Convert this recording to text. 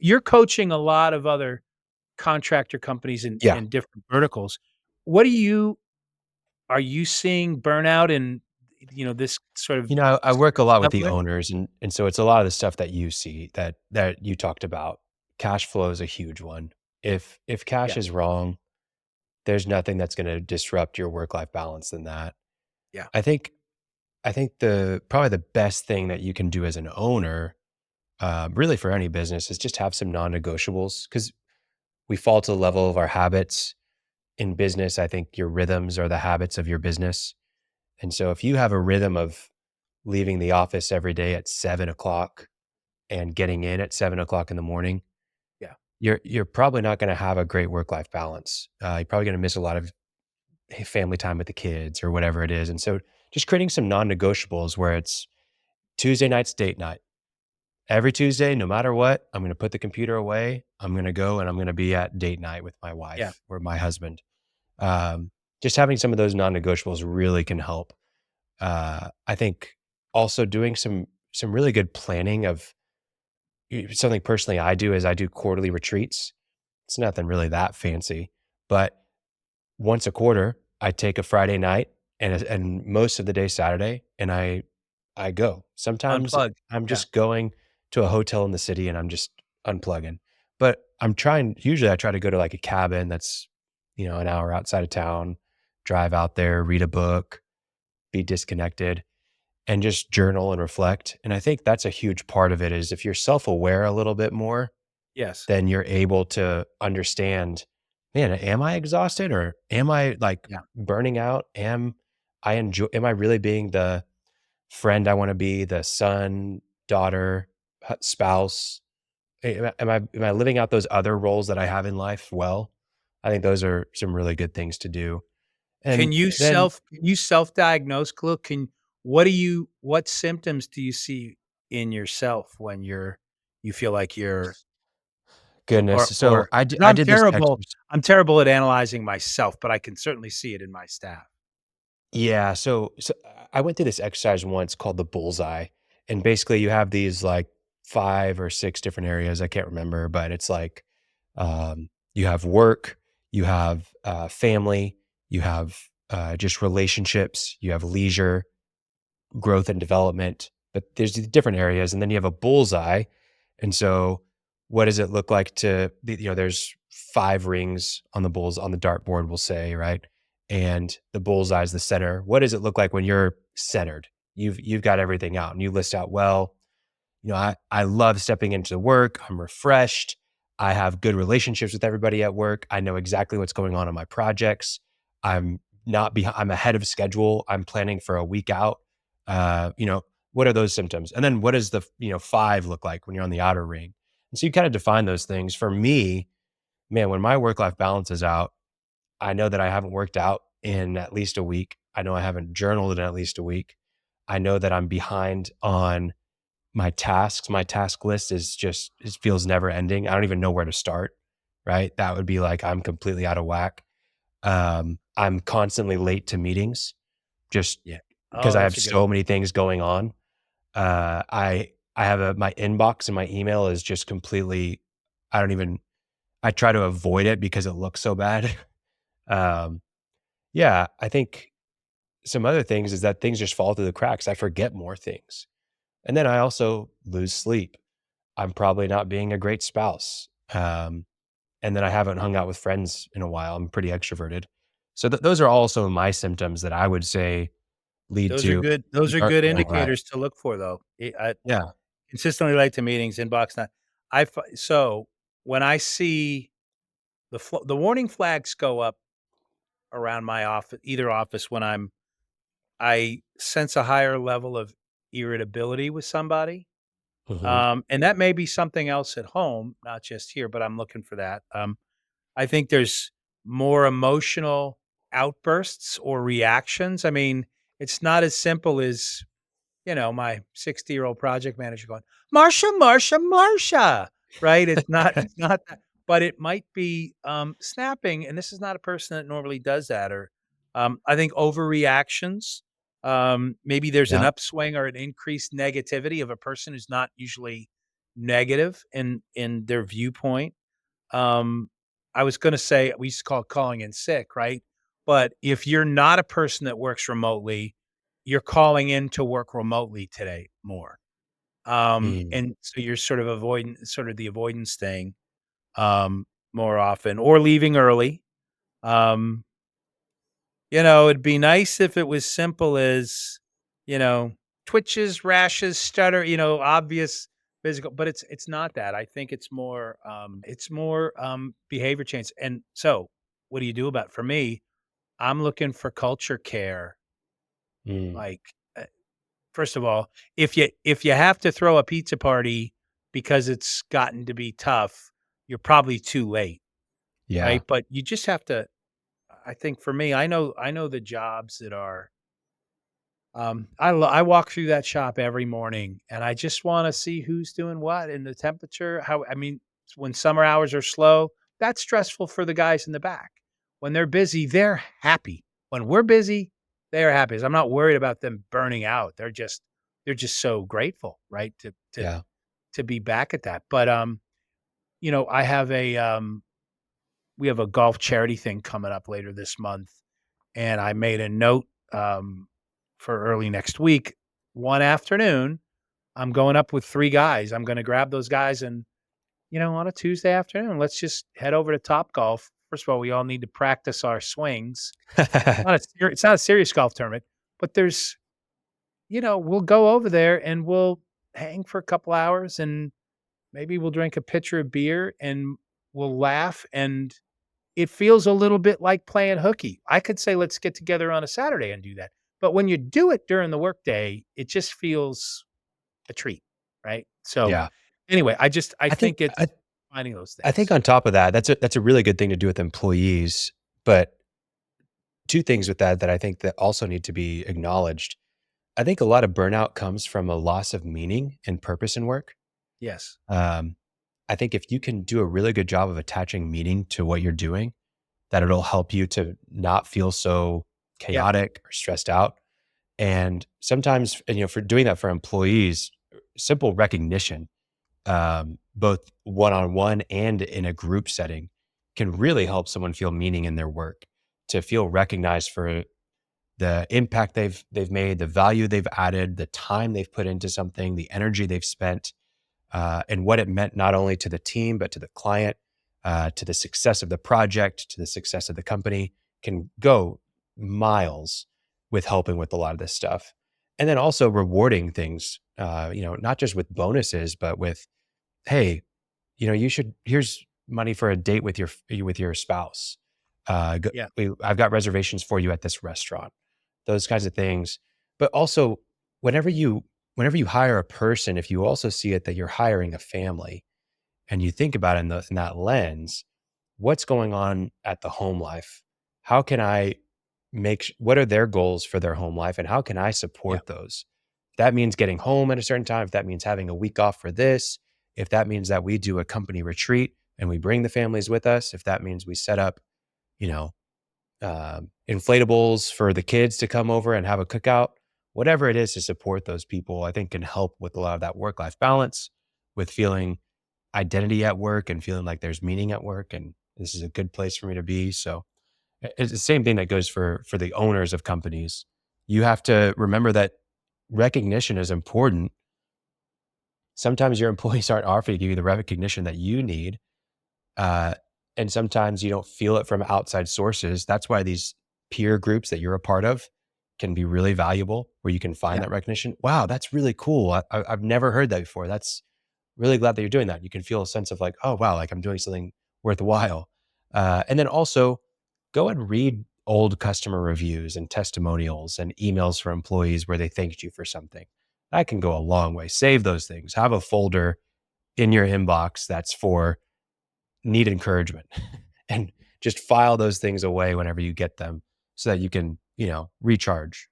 you're coaching a lot of other contractor companies Yeah. in different verticals. What do you are you seeing burnout in, this sort of I work a lot with level the there? owners, and so it's a lot of the stuff that you see that you talked about. Cash flow is a huge one. If cash Yeah, is wrong, there's nothing that's gonna disrupt your work-life balance than that. yeah, I think I think the probably the best thing that you can do as an owner, really for any business, is just have some non-negotiables because we fall to the level of our habits. In business, I think your rhythms are the habits of your business. And so if you have a rhythm of leaving the office every day at 7 o'clock and getting in at 7 o'clock in the morning, yeah. you're probably not going to have a great work life balance. You're probably going to miss a lot of family time with the kids or whatever it is. And so just creating some non negotiables where it's Tuesday night's date night. Every Tuesday, no matter what, I'm going to put the computer away. I'm going to go and I'm going to be at date night with my Yeah. wife or my husband. Um, just having some of those non negotiables really can help. I think also doing some really good planning of something personally I do is I do quarterly retreats. It's nothing really that fancy, but once a quarter, I take a Friday night and most of the day Saturday, and I go. Sometimes Unplugged. I'm Yeah, just going to a hotel in the city and I'm just unplugging. But I'm trying usually I try to go to like a cabin that's, an hour outside of town, drive out there, read a book, be disconnected and just journal and reflect. And I think that's a huge part of it is if you're self-aware a little bit more, yes. then you're able to understand, man, am I exhausted or am I like Yeah. burning out? Am I really being the friend I want to be, the son, daughter, spouse? Am I living out those other roles that I have in life well? I think those are some really good things to do. And then Can you self-diagnose, Khalil? What symptoms do you see in yourself when you feel like you're goodness. So or I 'cause did, I did this exercise. I'm terrible at analyzing myself, but I can certainly see it in my staff. Yeah, so I went through this exercise once called the bullseye, and basically you have these like 5 or 6 different areas, I can't remember, but it's like, you have work, you have, family, you have, just relationships, you have leisure, growth and development, but there's these different areas, and then you have a bullseye, and so what does it look like there's 5 rings on the dartboard, we'll say, right? And the bullseye is the center. What does it look like when you're centered? You've got everything out, and you list out, well, I love stepping into work. I'm refreshed. I have good relationships with everybody at work. I know exactly what's going on in my projects. I'm not behind. I'm ahead of schedule. I'm planning for a week out. What are those symptoms? And then what does the 5 look like when you're on the outer ring? And so you kind of define those things. For me, man, when my work life balance is out, I know that I haven't worked out in at least a week. I know I haven't journaled in at least a week. I know that I'm behind on my tasks. My task list it feels never ending. I don't even know where to start, right? That would be like I'm completely out of whack. I'm constantly late to meetings just Yeah. because Oh, I have that's a good so many things going on. I have my inbox and my email is just completely I don't even I try to avoid it because it looks so bad. Um, yeah, I think some other things is that things just fall through the cracks. I forget more things. And then I also lose sleep. I'm probably not being a great spouse. And then I haven't hung out with friends in a while. I'm pretty extroverted. So those are also my symptoms that I would say lead to Those things are aren't good going right. indicators to look for, though. Yeah. Consistently late to meetings, inbox not I fi so, when I see the warning flags go up around my either office when I sense a higher level of irritability with somebody, Mhm. and that may be something else at home, not just here, but I'm looking for that. I think there's more emotional outbursts or reactions. I mean, it's not as simple as, my 60-year-old project manager going, "Marsha, Marsha, Marsha," right? It's not that, but it might be, snapping, and this is not a person that normally does that, or, I think overreactions, maybe there's an Yeah. upswing or an increased negativity of a person who's not usually, negative in their viewpoint. Um, I was gonna say we used to call it calling in sick, right? But if you're not a person that works remotely, you're calling in to work remotely today more. Mm, And so you're sort of avoiding sort of the avoidance thing, more often or leaving early. Um, it'd be nice if it was simple as, you know, twitches, rashes, stutter, obvious physical, but it's not that. I think it's more behavior change. And so what do you do about it? For me, I'm looking for culture care. mm, Like, first of all, if you have to throw a pizza party because it's gotten to be tough, you're probably too late, yeah. right? But you just have to. I think for me, I know the jobs that are. I walk through that shop every morning, and I just wanna see who's doing what and the temperature, how I mean, when summer hours are slow, that's stressful for the guys in the back. When they're busy, they're happy. When we're busy, they're happy. 'Cause I'm not worried about them burning out. They're just so grateful, right, Yeah. to be back at that. But, I have we have a golf charity thing coming up later this month, and I made a note, for early next week. One afternoon, I'm going up with 3 guys. I'm gonna grab those guys and, on a Tuesday afternoon, let's just head over to Topgolf. First of all, we all need to practice our swings. It's not a serious golf tournament, but we'll go over there and we'll hang for a couple hours, and maybe we'll drink a pitcher of beer, and we'll laugh, and it feels a little bit like playing hooky. I could say, "Let's get together on a Saturday and do that." But when you do it during the workday, it just feels a treat, right? So, Yeah. anyway, I I think think it's I finding those I think things. on top of that, that's a really good thing to do with employees, but 2 things with that I think that also need to be acknowledged. I think a lot of burnout comes from a loss of meaning and purpose in work. Yes. Um, I think if you can do a really good job of attaching meaning to what you're doing, that it'll help you to not feel so Yeah. chaotic or stressed out. And sometimes, for doing that for employees, simple recognition, both one on one and in a group setting, can really help someone feel meaning in their work, to feel recognized for the impact they've made, the value they've added, the time they've put into something, the energy they've spent, and what it meant not only to the team but to the client, to the success of the project, to the success of the company, can go miles with helping with a lot of this stuff. And then also rewarding things, not just with bonuses, but with, hey, you should here's money for a date with your spouse. Yeah. I've got reservations for you at this restaurant. Those kinds of things. But also, whenever you whenever you hire a person, if you also see it that you're hiring a family, and you think about it in that lens, what's going on at the home life? How can I what are their goals for their home life, and how can I Yeah. support those? If that means getting home at a certain time, if that means having a week off for this, if that means that we do a company retreat and we bring the families with us, if that means we set up, you know, inflatables for the kids to come over and have a cookout, whatever it is to support those people, I think can help with a lot of that work life balance, with feeling identity at work and feeling like there's meaning at work. And this is a good place for me to be. So it's the same thing that goes for the owners of companies. You have to remember that recognition is important. Sometimes your employees aren't offering to give you the recognition that you need. Uh, and sometimes you don't feel it from outside sources. That's why these peer groups that you're a part of can be really valuable, where you can find Yeah. that recognition. Wow, that's really cool. I've never heard that before. That's really glad that you're doing that. You can feel a sense of like, oh, wow, like I'm doing something worthwhile. And then also go and read old customer reviews and testimonials and emails from employees where they thanked you for something. That can go a long way. Save those things. Have a folder in your inbox that's for need encouragement and just file those things away whenever you get them so that you can, recharge.